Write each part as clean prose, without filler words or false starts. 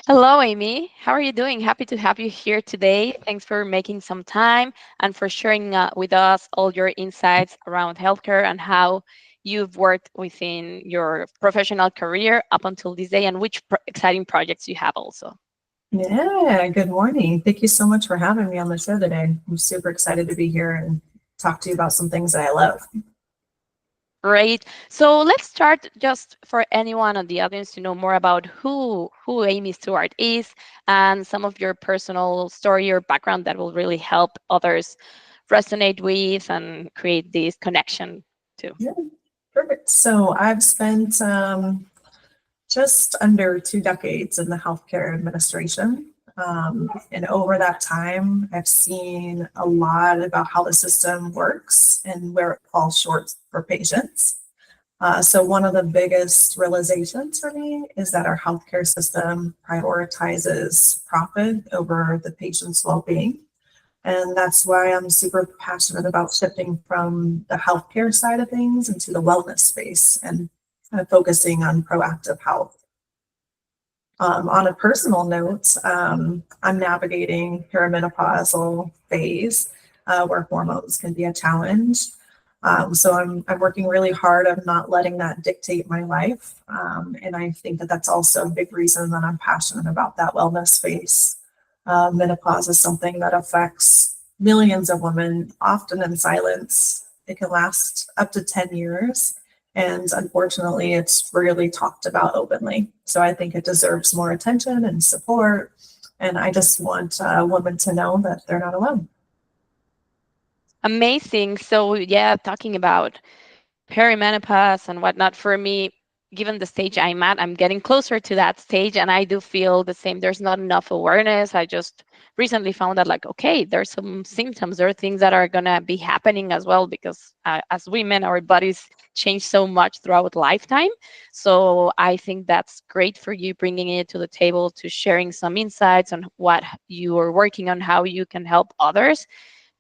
Hello, Amy. How are you doing? Happy to have you here today. Thanks for making some time and for sharing with us all your insights around healthcare and how you've worked within your professional career up until this day and which exciting projects you have also. Yeah, good morning. Thank you so much for having me on the show today. I'm super excited to be here and talk to you about some things that I love. Great. So let's start just for anyone on the audience to know more about who Amy Stewart is and some of your personal story or background that will really help others resonate with and create this connection too. Yeah, perfect. So I've spent just under 2 decades in the healthcare administration. And over that time, I've seen a lot about how the system works and where it falls short for patients. So one of the biggest realizations for me is that our healthcare system prioritizes profit over the patient's well-being. And that's why I'm super passionate about shifting from the healthcare side of things into the wellness space and focusing on proactive health. On a personal note, I'm navigating perimenopausal phase where hormones can be a challenge. So I'm working really hard of not letting that dictate my life. And I think that that's also a big reason that I'm passionate about that wellness space. Menopause is something that affects millions of women, often in silence. It can last up to 10 years. And unfortunately, it's rarely talked about openly. So I think it deserves more attention and support. And I just want women to know that they're not alone. Amazing. So yeah, talking about perimenopause and whatnot, for me, given the stage I'm at, I'm getting closer to that stage and I do feel the same. There's not enough awareness. I just recently found that, like, okay, there's some symptoms, there are things that are going to be happening as well because as women, our bodies change so much throughout lifetime. So I think that's great for you bringing it to the table, to sharing some insights on what you are working on, how you can help others,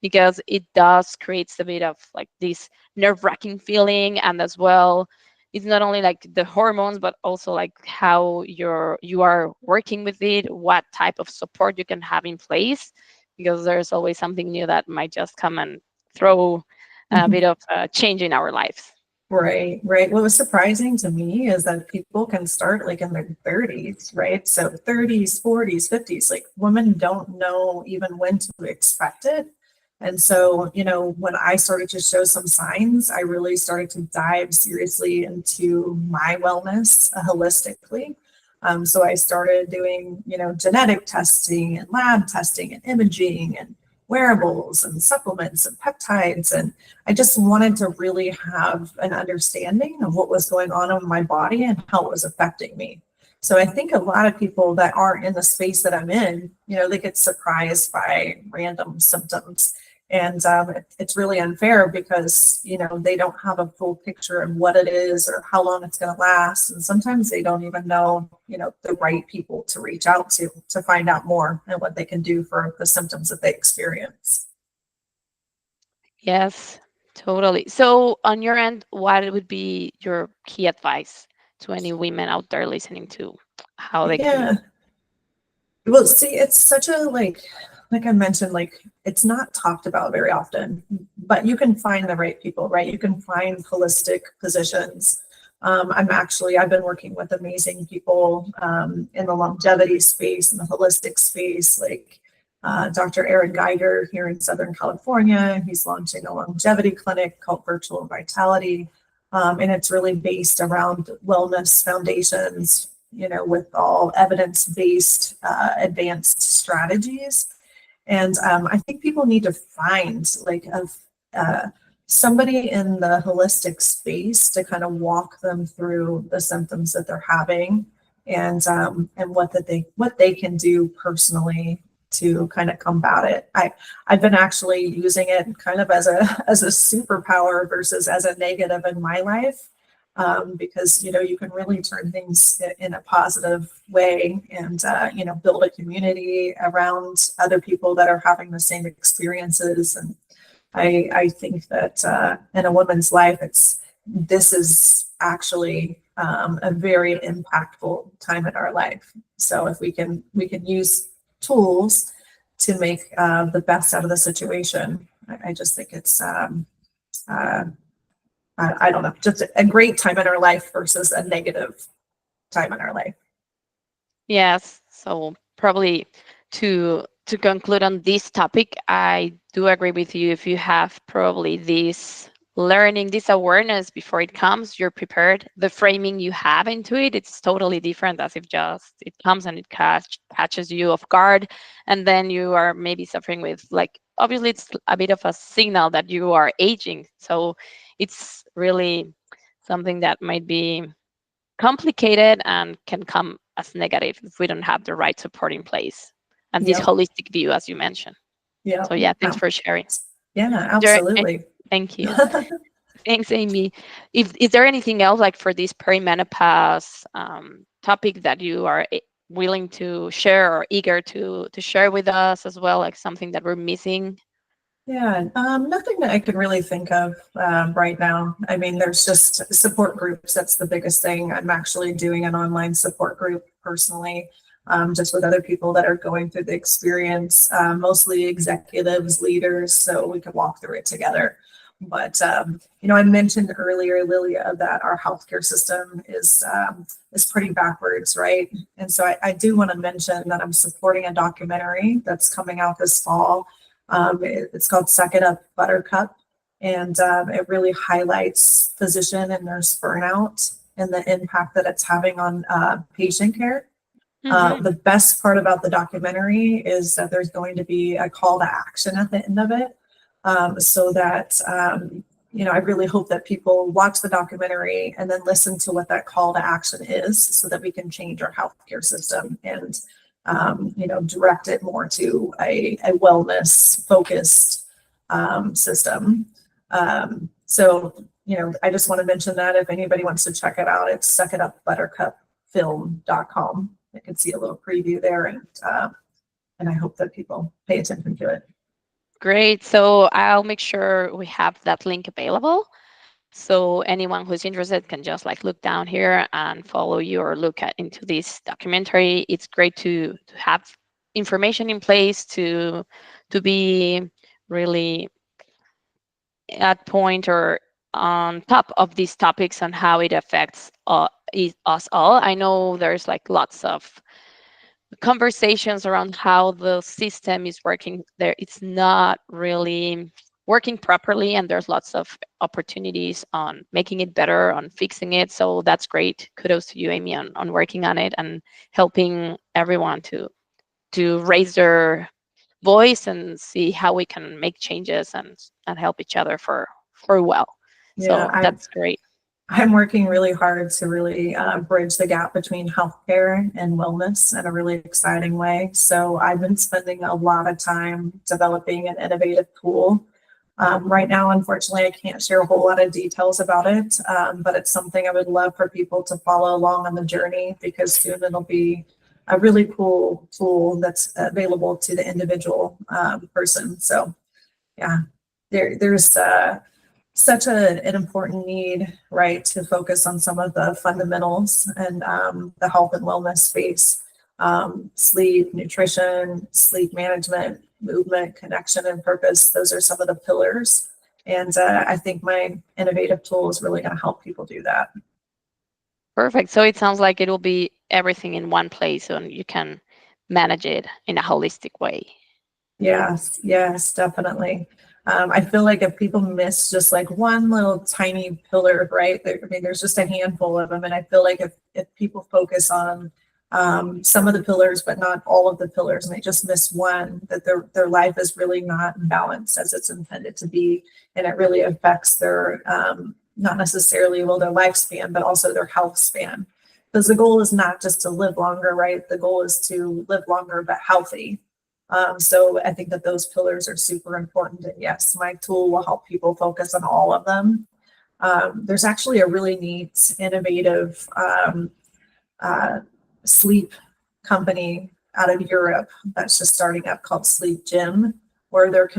because it does creates a bit of like this nerve-wracking feeling. And as well, it's not only like the hormones but also like how you are working with it, what type of support you can have in place, because there's always something new that might just come and throw a bit of change in our lives. Right, right. What was surprising to me is that people can start like in their 30s, right? So 30s, 40s, 50s, like women don't know even when to expect it. And so, when I started to show some signs, I really started to dive seriously into my wellness holistically. So I started doing, genetic testing and lab testing and imaging and wearables and supplements and peptides. And I just wanted to really have an understanding of what was going on in my body and how it was affecting me. So I think a lot of people that aren't in the space that I'm in, they get surprised by random symptoms. And it's really unfair because, they don't have a full picture of what it is or how long it's going to last. And sometimes they don't even know, the right people to reach out to find out more and what they can do for the symptoms that they experience. Yes, totally. So on your end, what would be your key advice to any women out there listening to how they Yeah. can? Well, see, it's such a like I mentioned, like it's not talked about very often, but you can find the right people, right? You can find holistic physicians. I've been working with amazing people in the longevity space and the holistic space, like Dr. Aaron Geiger here in Southern California. He's launching a longevity clinic called Virtual Vitality. And it's really based around wellness foundations, with all evidence-based advanced strategies. And I think people need to find like somebody in the holistic space to kind of walk them through the symptoms that they're having and what they can do personally to kind of combat it. I've been actually using it kind of as a superpower versus as a negative in my life, because you can really turn things in a positive way and build a community around other people that are having the same experiences. And I think that in a woman's life, this is actually a very impactful time in our life. So if we can use tools to make the best out of the situation, I just think it's I don't know, just a great time in our life versus a negative time in our life. Yes. So probably to conclude on this topic, I do agree with you. If you have probably this learning, this awareness before it comes, you're prepared. The framing you have into it, it's totally different as if just it comes and it catches you off guard, and then you are maybe suffering with, like, obviously it's a bit of a signal that you are aging. So it's really something that might be complicated and can come as negative if we don't have the right support in place and this Yep. holistic view, as you mentioned. Yeah. So yeah, thanks for sharing. Yeah, There, absolutely. thank you. Thanks, Amy. If is there anything else like for this perimenopause topic that you are willing to share or eager to share with us as well, like something that we're missing? Yeah, nothing that I can really think of right now. I mean, there's just support groups. That's the biggest thing. I'm actually doing an online support group personally, just with other people that are going through the experience, mostly executives, leaders, so we can walk through it together. But I mentioned earlier, Lilia, that our healthcare system is pretty backwards, right? And so I do want to mention that I'm supporting a documentary that's coming out this fall. It's called Suck It Up, Buttercup, and it really highlights physician and nurse burnout and the impact that it's having on patient care. Mm-hmm. The best part about the documentary is that there's going to be a call to action at the end of it, so that I really hope that people watch the documentary and then listen to what that call to action is, so that we can change our healthcare system and direct it more to a wellness focused system. I just want to mention that if anybody wants to check it out, it's suckitupbuttercupfilm.com. You can see a little preview there, and I hope that people pay attention to it. Great. So I'll make sure we have that link available. So anyone who's interested can just like look down here and follow you or look into this documentary. It's great to have information in place to be really at point or on top of these topics and how it affects us all. I know there's like lots of conversations around how the system is working there. It's not really working properly, and there's lots of opportunities on making it better, on fixing it. So that's great. Kudos to you, Amy, on working on it and helping everyone to raise their voice and see how we can make changes and help each other for well. Yeah, So that's great. I'm working really hard to really bridge the gap between healthcare and wellness in a really exciting way. So I've been spending a lot of time developing an innovative tool. Right now, unfortunately, I can't share a whole lot of details about it, but it's something I would love for people to follow along on the journey, because soon it'll be a really cool tool that's available to the individual person. So yeah, there's such an important need, right, to focus on some of the fundamentals and the health and wellness space. Sleep, nutrition, sleep management, movement, connection, and purpose. Those are some of the pillars. And I think my innovative tool is really going to help people do that. Perfect. So it sounds like it will be everything in one place and you can manage it in a holistic way. Yes, definitely. I feel like if people miss just like one little tiny pillar, right? There's just a handful of them. And I feel like if people focus on some of the pillars, but not all of the pillars, and they just miss one, that their life is really not in balance as it's intended to be. And it really affects their, not necessarily, their lifespan, but also their health span. Because the goal is not just to live longer, right? The goal is to live longer, but healthy. So I think that those pillars are super important. And yes, my tool will help people focus on all of them. There's actually a really neat, innovative sleep company out of Europe that's just starting up called Sleep Gym, where they're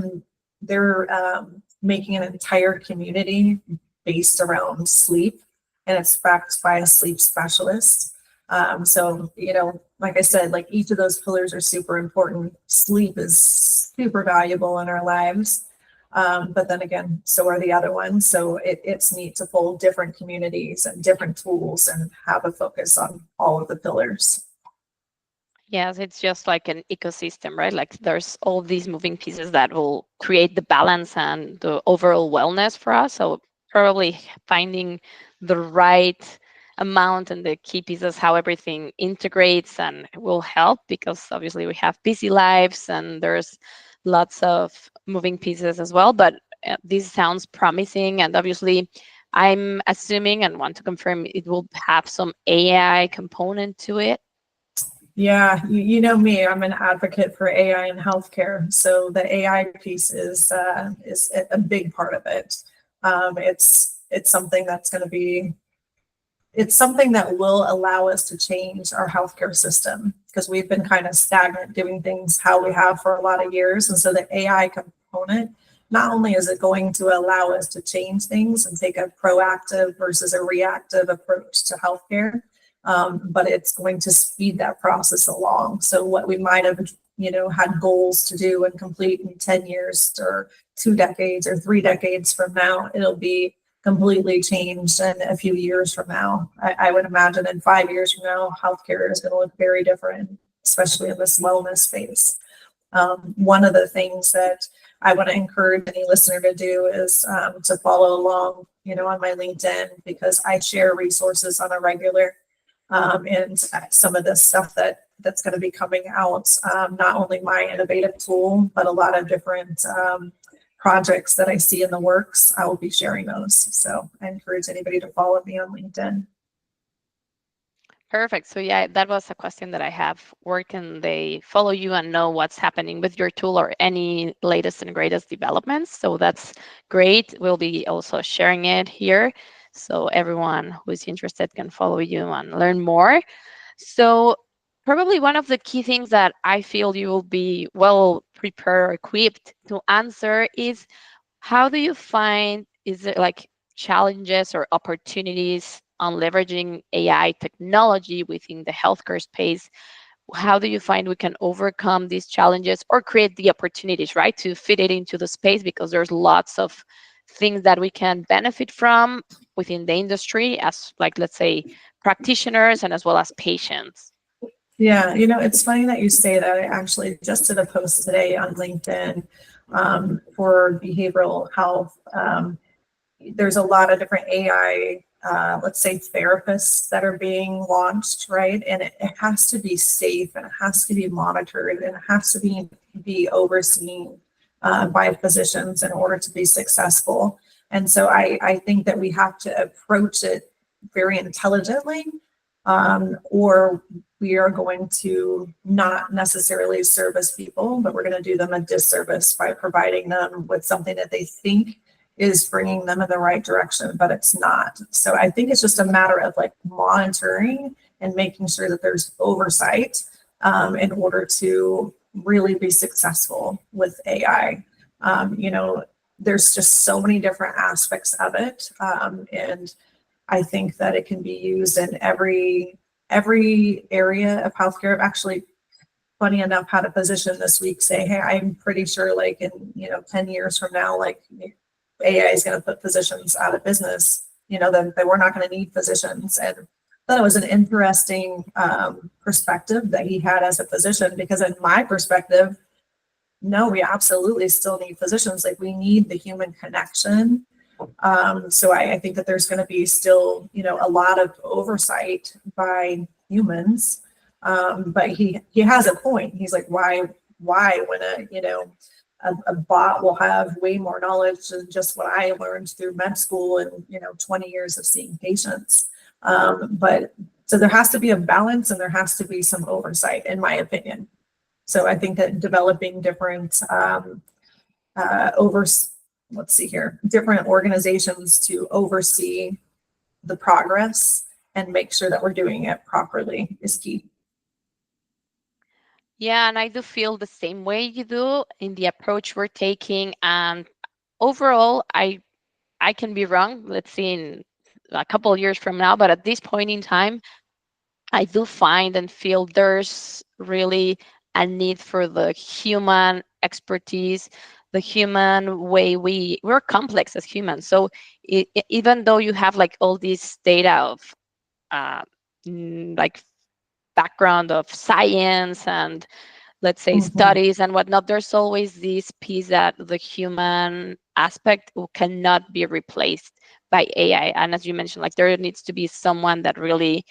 making an entire community based around sleep. and it's backed by a sleep specialist. So, like I said, like each of those pillars are super important. Sleep is super valuable in our lives. But then again, so are the other ones. So it's neat to pull different communities and different tools and have a focus on all of the pillars. Yes, it's just like an ecosystem, right? Like there's all these moving pieces that will create the balance and the overall wellness for us. So probably finding the right amount and the key pieces, how everything integrates and will help, because obviously we have busy lives and there's lots of moving pieces as well. But this sounds promising, and obviously I'm assuming and want to confirm it will have some AI component to it. Yeah, you know me, I'm an advocate for AI in healthcare. So the AI piece is a big part of it. It's something that's going to be it's something that will allow us to change our healthcare system, because we've been kind of stagnant doing things how we have for a lot of years. And so the AI component, not only is it going to allow us to change things and take a proactive versus a reactive approach to healthcare, but it's going to speed that process along. So what we might have, had goals to do and complete in 10 years or 2 decades or 3 decades from now, it'll be completely changed in a few years from now. I would imagine in 5 years from now, healthcare is going to look very different, especially in this wellness space. One of the things that I want to encourage any listener to do is to follow along, on my LinkedIn, because I share resources on a regular, and some of this stuff that's going to be coming out, not only my innovative tool, but a lot of different projects that I see in the works. I will be sharing those. So I encourage anybody to follow me on LinkedIn. Perfect. So yeah, that was a question that I have. Where can they follow you and know what's happening with your tool or any latest and greatest developments? So that's great. We'll be also sharing it here, so everyone who's interested can follow you and learn more. So probably one of the key things that I feel you will be well prepared, equipped to answer is, how do you find, is it like challenges or opportunities on leveraging AI technology within the healthcare space? How do you find we can overcome these challenges or create the opportunities, right, to fit it into the space? Because there's lots of things that we can benefit from within the industry as, like, let's say, practitioners and as well as patients. Yeah, it's funny that you say that. I actually just did a post today on LinkedIn for behavioral health. There's a lot of different AI, let's say, therapists that are being launched, right? And it has to be safe, and it has to be monitored, and it has to be overseen by physicians in order to be successful. And so I think that we have to approach it very intelligently, or we are going to not necessarily service people, but we're going to do them a disservice by providing them with something that they think is bringing them in the right direction, but it's not. So I think it's just a matter of like monitoring and making sure that there's oversight in order to really be successful with AI. There's just so many different aspects of it, and I think that it can be used in every area of healthcare. I've actually, funny enough, had a physician this week say, "Hey, I'm pretty sure, like in 10 years from now, like AI is going to put physicians out of business. That we're not going to need physicians." And I thought it was an interesting perspective that he had as a physician, because in my perspective, no, we absolutely still need physicians. Like, we need the human connection. So I think that there's going to be still, a lot of oversight by humans. But he has a point. He's like, why when a bot will have way more knowledge than just what I learned through med school and 20 years of seeing patients. But so there has to be a balance, and there has to be some oversight, in my opinion. So I think that developing different let's see here, different organizations to oversee the progress and make sure that we're doing it properly is key. Yeah, and I do feel the same way you do in the approach we're taking. And overall, I can be wrong. Let's see in a couple of years from now, but at this point in time, I do find and feel there's really a need for the human expertise, the human way we're complex as humans. So even though you have like all this data of uh, like background of science and let's say Mhm. studies and whatnot, there's always this piece that the human aspect cannot be replaced by AI. And as you mentioned, like there needs to be someone that really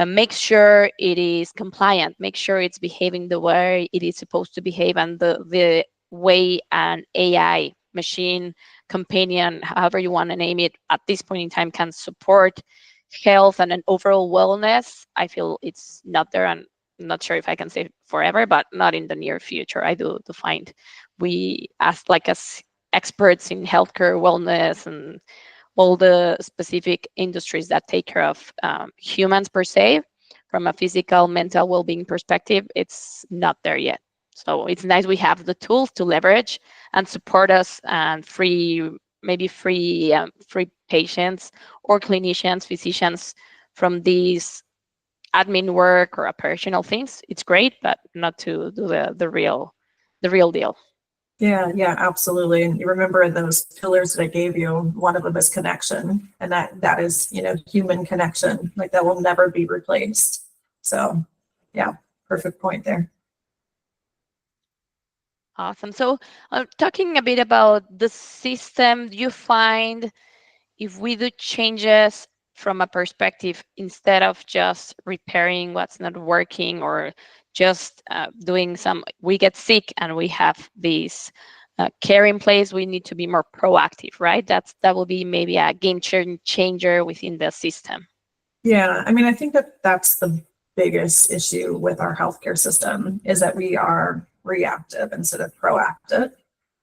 make sure it is compliant, make sure it's behaving the way it is supposed to behave, and the way an AI machine companion, however you want to name it, at this point in time can support health and an overall wellness. I feel it's not there, and I'm not sure if I can say forever, but not in the near future. I do find we as experts in healthcare wellness and all the specific industries that take care of humans per se, from a physical, mental well-being perspective, it's not there yet. So it's nice we have the tools to leverage and support us and free patients or clinicians, physicians from these admin work or operational things. It's great, but not to do the real deal. Yeah, yeah, absolutely. And you remember those pillars that I gave you, one of them is connection, and that is, human connection. Like that will never be replaced. So, yeah, perfect point there. Awesome. So, talking a bit about the system, do you find if we do changes from a perspective instead of just repairing what's not working or just doing we get sick and we have this care in place, we need to be more proactive, right? That will be maybe a game changer within the system. Yeah, I mean, I think that that's the biggest issue with our healthcare system is that we are reactive instead of proactive.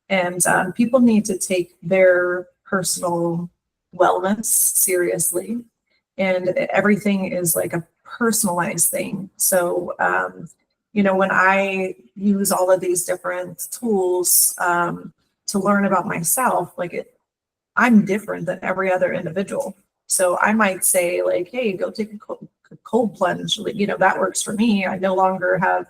And people need to take their personal wellness seriously. And everything is like a personalized thing. So, when I use all of these different tools to learn about myself, I'm different than every other individual. So I might say like, hey, go take a cold plunge. That works for me. I no longer have,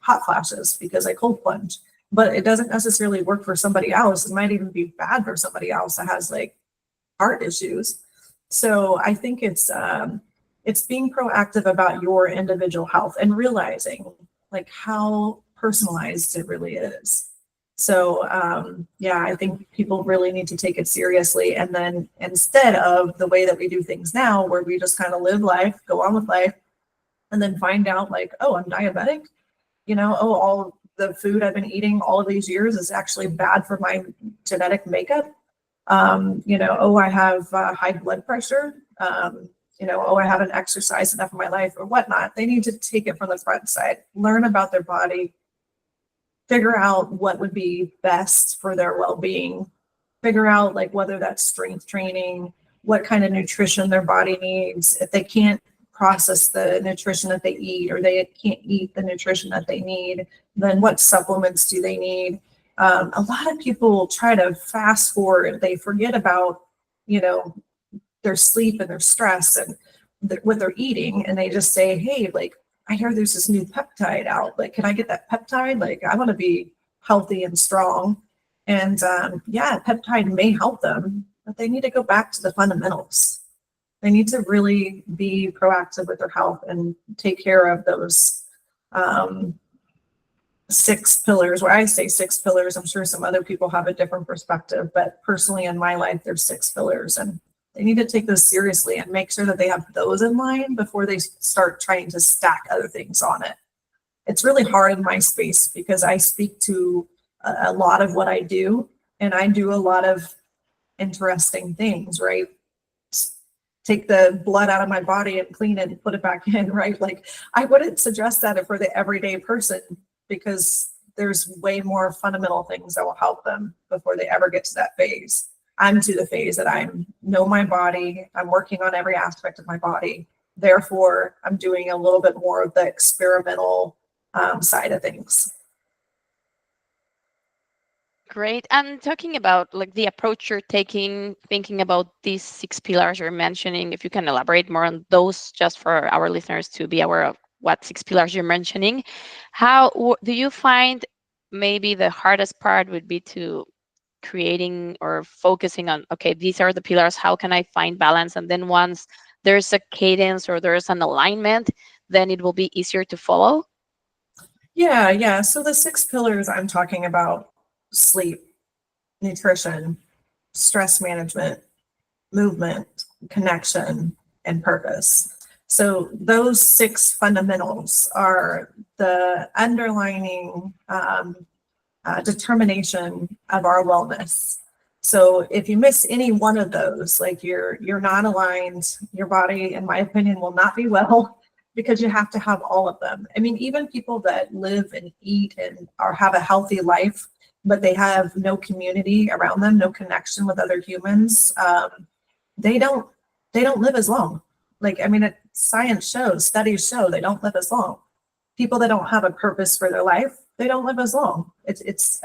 hot flashes because I cold plunge. But it doesn't necessarily work for somebody else. It might even be bad for somebody else that has like heart issues. So I think it's being proactive about your individual health and realizing like how personalized it really is. So yeah, I think people really need to take it seriously. And then instead of the way that we do things now, where we just kind of live life, go on with life, and then find out like, oh, I'm diabetic, oh, all the food I've been eating all of these years is actually bad for my genetic makeup. Oh, I have high blood pressure. Oh, I haven't exercised enough in my life or whatnot. They need to take it from the front side, learn about their body, figure out what would be best for their well-being, figure out like whether that's strength training, what kind of nutrition their body needs. If they can't process the nutrition that they eat or they can't eat the nutrition that they need, then what supplements do they need? A lot of people try to fast forward. They forget about, their sleep and their stress and what they're eating. And they just say, hey, like, I hear there's this new peptide out. Like, can I get that peptide? Like, I want to be healthy and strong. And yeah, peptide may help them, but they need to go back to the fundamentals. They need to really be proactive with their health and take care of those um, 6 pillars. Where I say 6 pillars, I'm sure some other people have a different perspective, but personally in my life, there's 6 pillars, and they need to take those seriously and make sure that they have those in line before they start trying to stack other things on it. It's really hard in my space because I speak to a lot of what I do, and I do a lot of interesting things, right? Take the blood out of my body and clean it and put it back in, right? Like I wouldn't suggest that for the everyday person because there's way more fundamental things that will help them before they ever get to that phase. I'm to the phase that I know my body, I'm working on every aspect of my body. Therefore, I'm doing a little bit more of the experimental side of things. Great. And talking about like the approach you're taking, thinking about these 6 pillars you're mentioning, if you can elaborate more on those just for our listeners to be aware of what 6 pillars you're mentioning, do you find maybe the hardest part would be to creating or focusing on, okay, these are the pillars, how can I find balance? And then once there's a cadence or there's an alignment, then it will be easier to follow. Yeah, yeah. So the 6 pillars I'm talking about: sleep, nutrition, stress management, movement, connection, and purpose. So those 6 fundamentals are the underlining determination of our wellness. So if you miss any one of those, like you're not aligned, your body, in my opinion, will not be well, because you have to have all of them. I mean, even people that live and eat and have a healthy life, but they have no community around them, no connection with other humans, they don't they don't live as long. Like, I mean, science shows, studies show they don't live as long. People that don't have a purpose for their life, they don't live as long. It's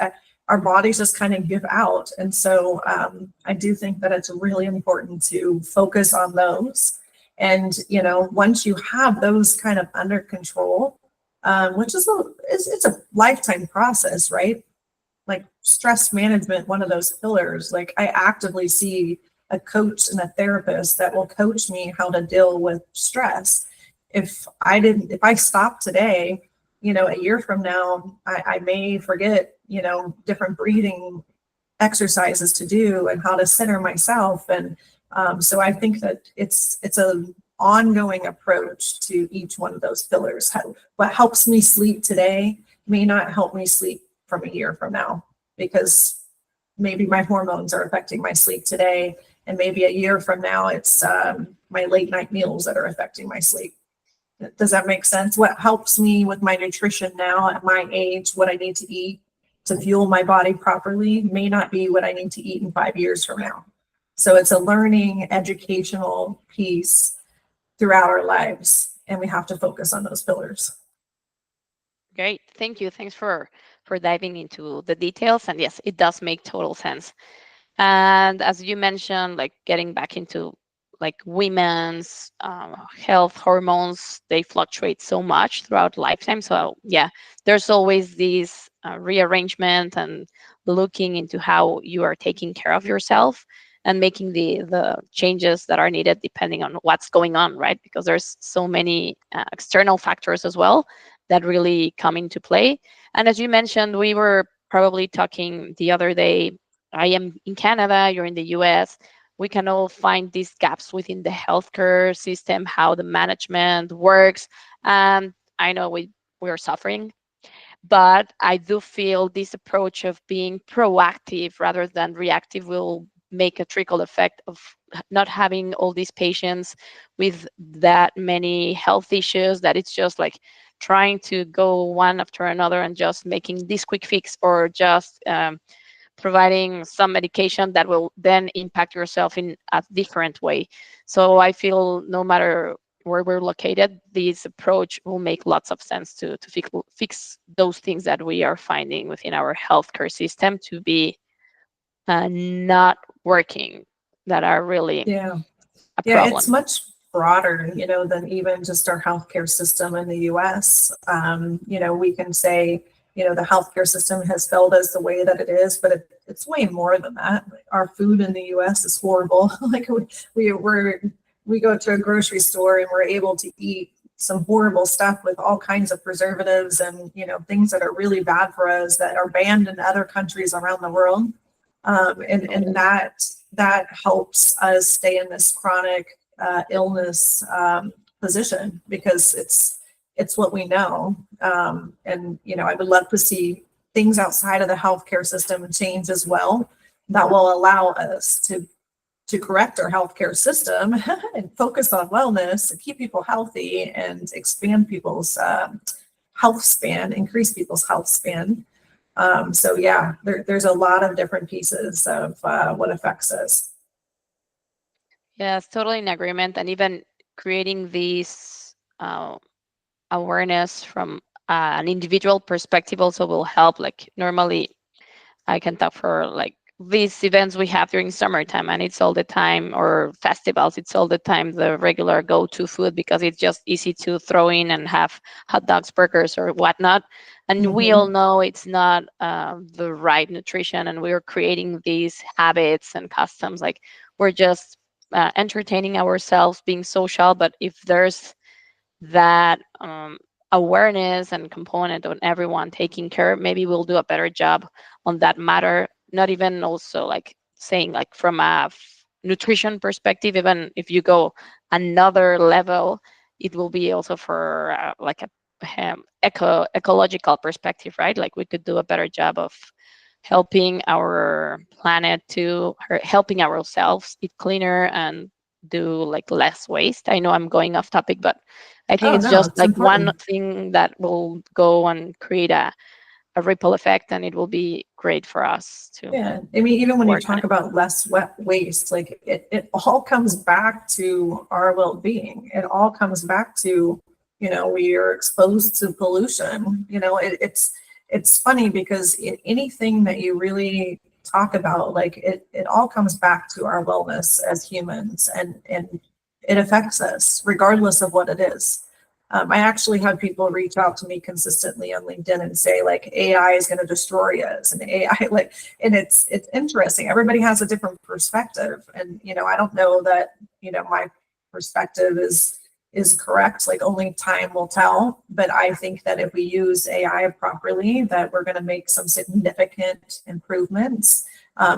our bodies just kind of give out. And so I do think that it's really important to focus on those. And, once you have those kind of under control, which is it's a lifetime process, right? Like stress management, one of those pillars. Like, I actively see a coach and a therapist that will coach me how to deal with stress. If I stop today, a year from now, I may forget, different breathing exercises to do and how to center myself. And so I think that it's an ongoing approach to each one of those pillars. What helps me sleep today may not help me sleep from a year from now, because maybe my hormones are affecting my sleep today, and maybe a year from now it's my late night meals that are affecting my sleep. Does that make sense? What helps me with my nutrition now at my age, what I need to eat to fuel my body properly, may not be what I need to eat in 5 years from now. So it's a learning, educational piece throughout our lives, and we have to focus on those pillars. Great. Thank you. Thanks for diving into the details. And yes, it does make total sense. And as you mentioned, like getting back into like women's health hormones, they fluctuate so much throughout lifetime. So yeah, there's always this rearrangement and looking into how you are taking care of yourself and making the changes that are needed depending on what's going on, right? Because there's so many external factors as well that really come into play. And as you mentioned, we were probably talking the other day, I am in Canada, you're in the US. We can all find these gaps within the healthcare system, how the management works. And I know we are suffering, but I do feel this approach of being proactive rather than reactive will make a trickle effect of not having all these patients with that many health issues, that it's just like trying to go one after another and just making this quick fix, or just providing some medication that will then impact yourself in a different way. So I feel no matter where we're located, this approach will make lots of sense to fix those things that we are finding within our healthcare system to be not working, that are really Yeah. a Yeah, it's problem. much broader, than even just our healthcare system in the US. We can say, the healthcare system has failed us the way that it is, but it's way more than that. Our food in the US is horrible. Like we go to a grocery store and we're able to eat some horrible stuff with all kinds of preservatives and, things that are really bad for us that are banned in other countries around the world. And that helps us stay in this chronic illness position, because it's what we know. And I would love to see things outside of the healthcare system change as well, that will allow us to correct our healthcare system and focus on wellness and keep people healthy and expand people's health span, increase people's health span. So yeah, there's a lot of different pieces of what affects us. Yes, totally in agreement. And even creating this awareness from an individual perspective also will help. Like normally I can talk for like these events we have during summertime, and it's all the time, or festivals, it's all the time the regular go-to food because it's just easy to throw in and have hot dogs, burgers, or whatnot. And we all Mhm. know it's not the right nutrition, and we're creating these habits and customs. Like we're just entertaining ourselves, being social. But if there's that awareness and component on everyone taking care, maybe we'll do a better job on that matter. Not even also like saying like from a nutrition perspective, even if you go another level, it will be also for like a ecological perspective, right? Like we could do a better job of helping our planet to helping ourselves eat cleaner and do like less waste. I know I'm going off topic, but I think Oh, it's no, just it's like one important. thing that will go and create a ripple effect, and it will be great for us to Yeah, I mean, even when you work on talk it. about less wet waste, like it all comes back to our well-being. It all comes back to, we are exposed to pollution. It's funny because anything that you really talk about, like it all comes back to our wellness as humans, and it affects us regardless of what it is. I actually have people reach out to me consistently on LinkedIn and say like AI is going to destroy us, and AI like, and it's interesting. Everybody has a different perspective, and I don't know that my perspective is correct. Like only time will tell. But I think that if we use AI properly, that we're going to make some significant improvements.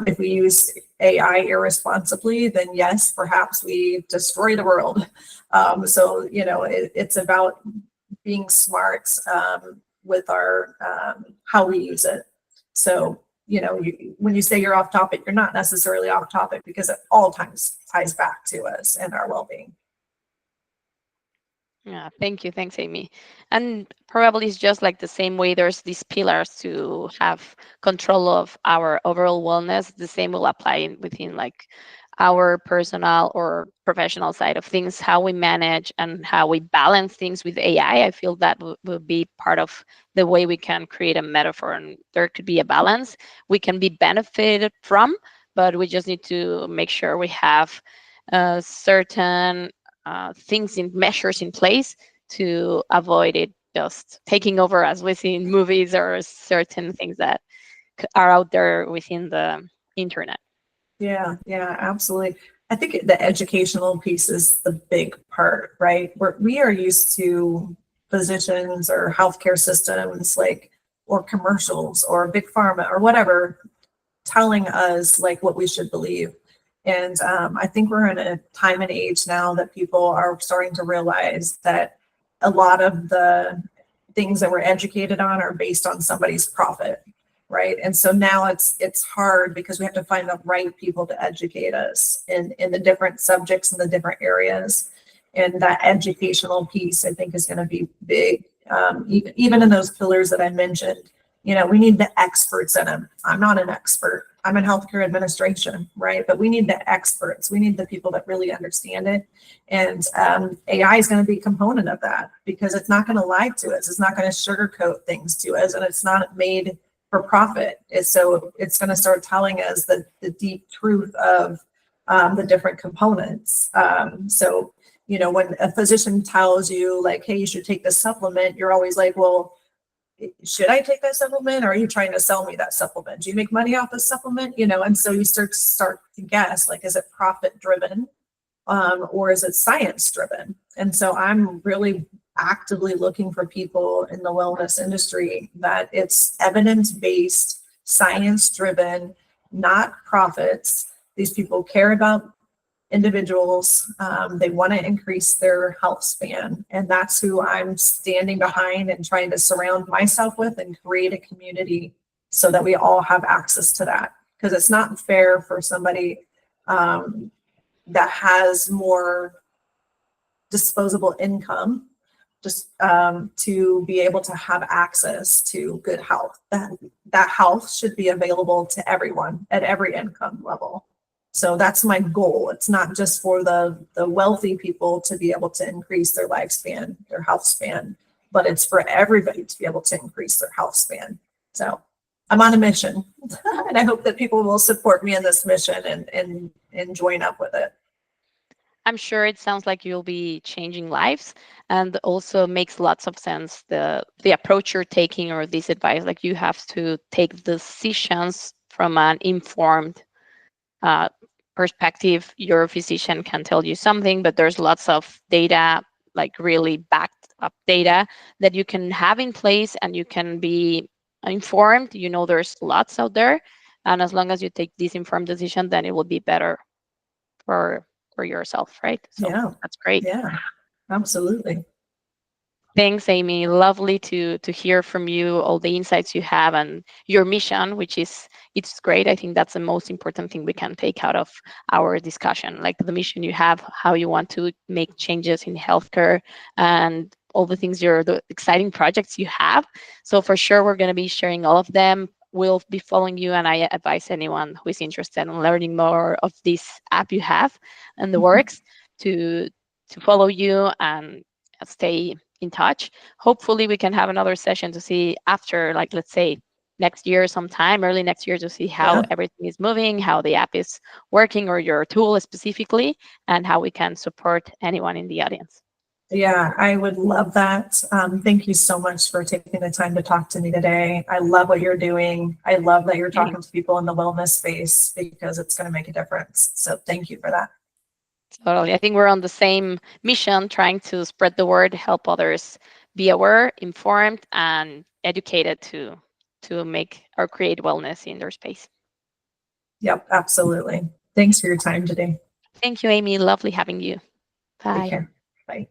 If we use AI irresponsibly, then yes, perhaps we destroy the world. So, it's about being smart with our how we use it. So, when you say you're off topic, you're not necessarily off topic because it all times ties back to us and our well-being. Yeah, thank you. Thanks, Amy. And probably it's just like the same way there's these pillars to have control of our overall wellness, the same will apply within like our personal or professional side of things, how we manage and how we balance things with AI. I feel that will be part of the way we can create a metaphor, and there could be a balance we can be benefited from, but we just need to make sure we have certain things in measures in place to avoid it just taking over as we see in movies or certain things that are out there within the internet. Yeah, yeah, absolutely. I think the educational piece is the big part, right? We are used to physicians or healthcare systems, like, or commercials or big pharma or whatever, telling us like what we should believe. And I think we're in a time and age now that people are starting to realize that a lot of the things that we're educated on are based on somebody's profit, right? And so now it's hard because we have to find the right people to educate us in the different subjects and the different areas. And that educational piece, I think, is going to be big. Even in those pillars that I mentioned, we need the experts in them. I'm not an expert. I'm in healthcare administration, right? But we need the experts. We need the people that really understand it. And AI is going to be a component of that because it's not going to lie to us. It's not going to sugarcoat things to us, and it's not made for profit. So it's going to start telling us the deep truth of the different components. So, when a physician tells you like, hey, you should take this supplement, you're always like, well, should I take that supplement? Or are you trying to sell me that supplement? Do you make money off the supplement? And so you start to guess, like, is it profit driven? Or is it science driven? And so I'm really actively looking for people in the wellness industry that it's evidence-based, science-driven, not profits. These people care about individuals. They want to increase their health span. And that's who I'm standing behind and trying to surround myself with and create a community so that we all have access to that. Because it's not fair for somebody that has more disposable income just to be able to have access to good health. That health should be available to everyone at every income level. So that's my goal. It's not just for the wealthy people to be able to increase their lifespan, their health span, but it's for everybody to be able to increase their health span. So I'm on a mission, and I hope that people will support me in this mission and join up with it. I'm sure it sounds like you'll be changing lives, and also makes lots of sense the approach you're taking or this advice. Like you have to take decisions from an informed uh, perspective. Your physician can tell you something, but there's lots of data, like really backed up data that you can have in place, and you can be informed. You know, there's lots out there, and as long as you take this informed decision, then it will be better for yourself, right? So Yeah, that's great. yeah, absolutely. Thanks, Amy. Lovely to hear from you, all the insights you have and your mission, which is it's great. I think that's the most important thing we can take out of our discussion, like the mission you have, how you want to make changes in healthcare, and all the things the exciting projects you have. So for sure, we're going to be sharing all of them. We'll be following you, and I advise anyone who is interested in learning more of this app you have and the Mhm. works to follow you and stay in touch. Hopefully, we can have another session to see after, like, let's say next year, sometime early next year, to see how Yeah, everything is moving, how the app is working, or your tool specifically, and how we can support anyone in the audience. yeah, I would love that. Thank you so much for taking the time to talk to me today. I love what you're doing. I love that you're talking to people in the wellness space because it's going to make a difference. So thank you for that. Totally. I think we're on the same mission, trying to spread the word, help others be aware, informed, and educated to make or create wellness in their space. Yep, absolutely. Thanks for your time today. Thank you, Amy. Lovely having you. Take Bye. care. Bye.